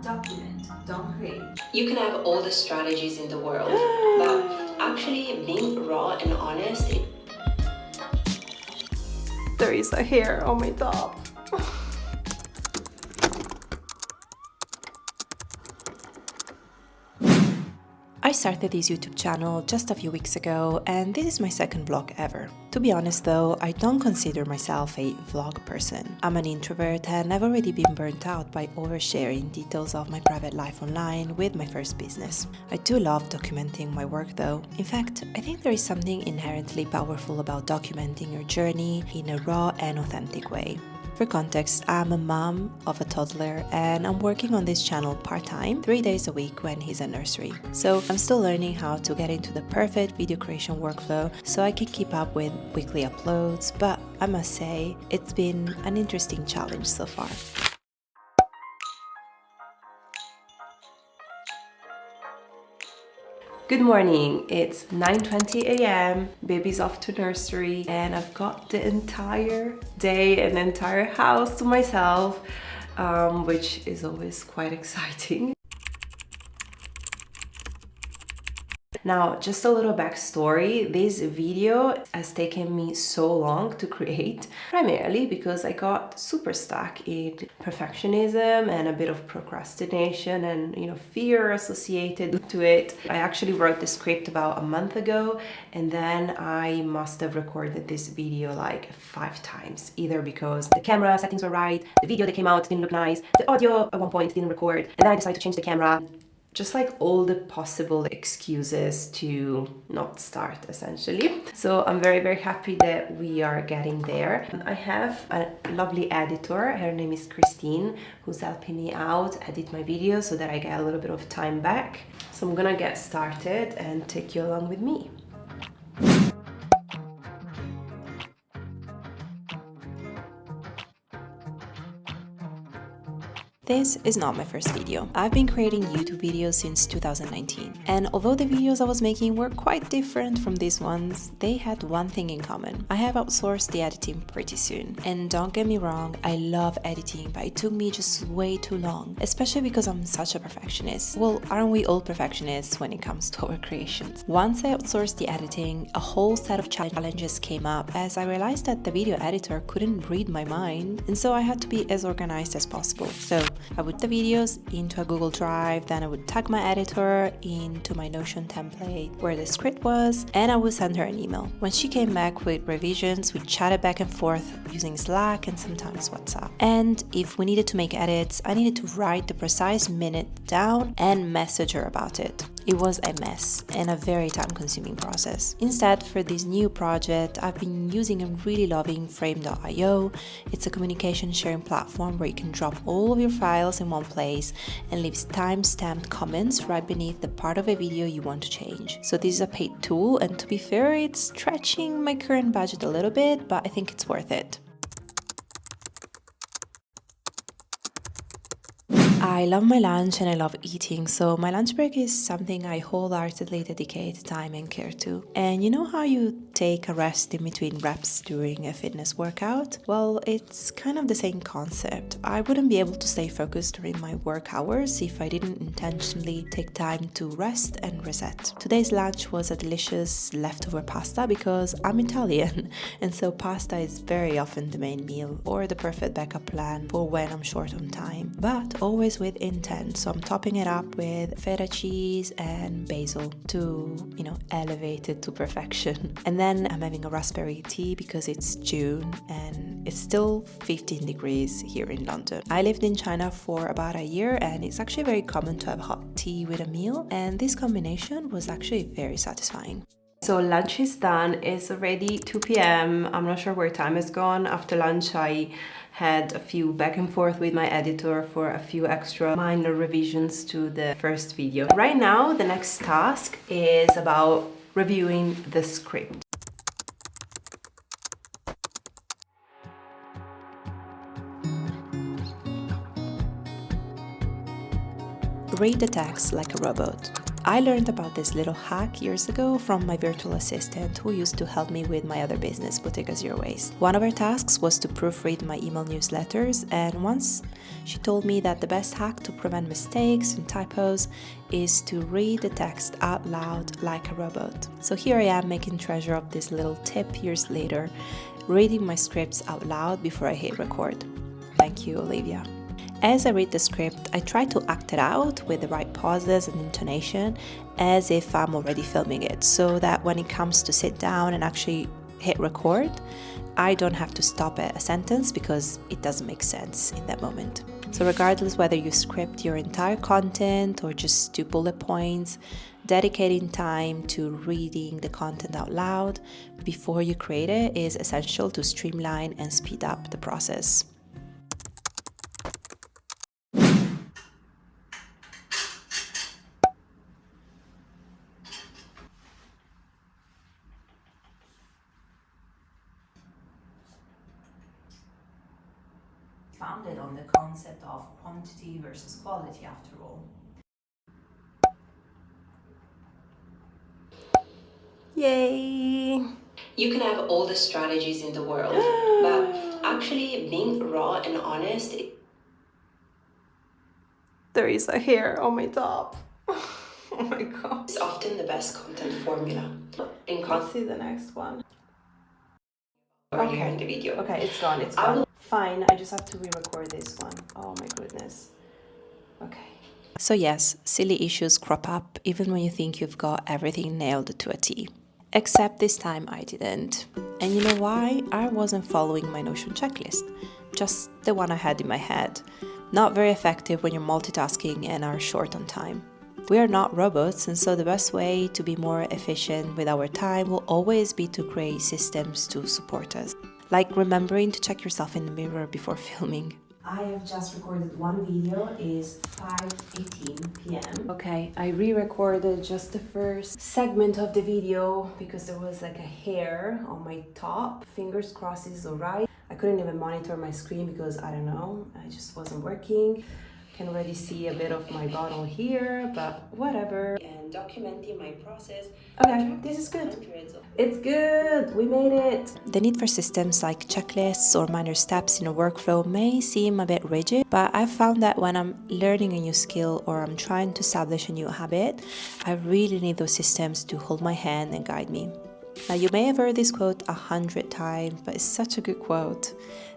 Document, don't create. You can have all the strategies in the world, but actually being raw and honest. There is a hair on my top. I started this YouTube channel just a few weeks ago, and this is my second vlog ever. To be honest though, I don't consider myself a vlog person. I'm an introvert and I've already been burnt out by oversharing details of my private life online with my first business. I do love documenting my work though. In fact, I think there is something inherently powerful about documenting your journey in a raw and authentic way. For context, I'm a mom of a toddler and I'm working on this channel part-time, 3 days a week when he's at nursery. So I'm still learning how to get into the perfect video creation workflow so I can keep up with weekly uploads, but I must say, it's been an interesting challenge so far. Good morning, it's 9:20 a.m, baby's off to nursery and I've got the entire day and the entire house to myself, which is always quite exciting. Now, just a little backstory, this video has taken me so long to create, primarily because I got super stuck in perfectionism and a bit of procrastination and, fear associated to it. I actually wrote the script about a month ago, and then I must have recorded this video like 5 times, either because the camera settings were right, the video that came out didn't look nice, the audio at one point didn't record, and then I decided to change the camera. Just like all the possible excuses to not start, essentially. So I'm very, very happy that we are getting there. I have a lovely editor, her name is Christine, who's helping me out edit my videos so that I get a little bit of time back. So I'm gonna get started and take you along with me. This is not my first video. I've been creating YouTube videos since 2019, and although the videos I was making were quite different from these ones, they had one thing in common. I have outsourced the editing pretty soon, and don't get me wrong, I love editing, but it took me just way too long, especially because I'm such a perfectionist. Well, aren't we all perfectionists when it comes to our creations? Once I outsourced the editing, a whole set of challenges came up as I realized that the video editor couldn't read my mind, and so I had to be as organized as possible. So I would put the videos into a Google Drive, then I would tag my editor into my Notion template where the script was, and I would send her an email. When she came back with revisions, we chatted back and forth using Slack and sometimes WhatsApp. And if we needed to make edits, I needed to write the precise minute down and message her about it. It was a mess and a very time-consuming process. Instead, for this new project, I've been using a really loving frame.io. It's a communication sharing platform where you can drop all of your files in one place and leave time-stamped comments right beneath the part of a video you want to change. So this is a paid tool, and to be fair, it's stretching my current budget a little bit, but I think it's worth it. I love my lunch and I love eating, so my lunch break is something I wholeheartedly dedicate time and care to. And you know how you take a rest in between reps during a fitness workout? Well, it's kind of the same concept. I wouldn't be able to stay focused during my work hours if I didn't intentionally take time to rest and reset. Today's lunch was a delicious leftover pasta because I'm Italian, and so pasta is very often the main meal or the perfect backup plan for when I'm short on time, but always with intent. So I'm topping it up with feta cheese and basil to, elevate it to perfection. And then I'm having a raspberry tea because it's June and it's still 15 degrees here in London. I lived in China for about a year and it's actually very common to have hot tea with a meal, and this combination was actually very satisfying. So lunch is done, it's already 2 p.m. I'm not sure where time has gone. After lunch I had a few back and forth with my editor for a few extra minor revisions to the first video. Right now the next task is about reviewing the script. Read the text like a robot. I learned about this little hack years ago from my virtual assistant who used to help me with my other business, Bottega Zero Waste. One of her tasks was to proofread my email newsletters, and once she told me that the best hack to prevent mistakes and typos is to read the text out loud like a robot. So here I am making treasure of this little tip years later, reading my scripts out loud before I hit record. Thank you, Olivia. As I read the script, I try to act it out with the right pauses and intonation as if I'm already filming it, so that when it comes to sit down and actually hit record, I don't have to stop at a sentence because it doesn't make sense in that moment. So regardless whether you script your entire content or just do bullet points, dedicating time to reading the content out loud before you create it is essential to streamline and speed up the process. Founded on the concept of quantity versus quality after all. Yay! You can have all the strategies in the world, but actually being raw and honest. There is a hair on my top. Oh my god. It's often the best content formula. Let's see the next one. Earlier in the video. Okay, it's gone, it's gone. Fine, I just have to re-record this one. Oh my goodness. Okay. So yes, silly issues crop up even when you think you've got everything nailed to a T. Except this time I didn't. And you know why? I wasn't following my Notion checklist. Just the one I had in my head. Not very effective when you're multitasking and are short on time. We are not robots, and so the best way to be more efficient with our time will always be to create systems to support us. Like remembering to check yourself in the mirror before filming. I have just recorded one video, is 5:18 p.m. Okay, I re-recorded just the first segment of the video because there was like a hair on my top. Fingers crossed it's alright. I couldn't even monitor my screen because I don't know, I just wasn't working. Can already see a bit of my bottle here, but whatever. And documenting my process. Okay, this is good. It's good, we made it. The need for systems like checklists or minor steps in a workflow may seem a bit rigid, but I've found that when I'm learning a new skill or I'm trying to establish a new habit, I really need those systems to hold my hand and guide me. Now, you may have heard this quote 100 times, but it's such a good quote.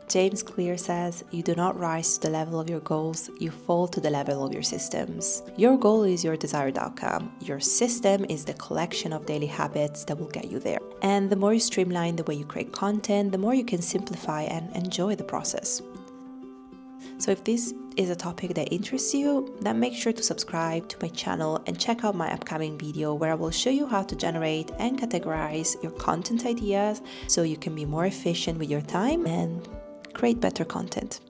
James Clear says, "You do not rise to the level of your goals, you fall to the level of your systems." Your goal is your desired outcome. Your system is the collection of daily habits that will get you there. And the more you streamline the way you create content, the more you can simplify and enjoy the process. So if this is a topic that interests you, then make sure to subscribe to my channel and check out my upcoming video where I will show you how to generate and categorize your content ideas so you can be more efficient with your time and create better content.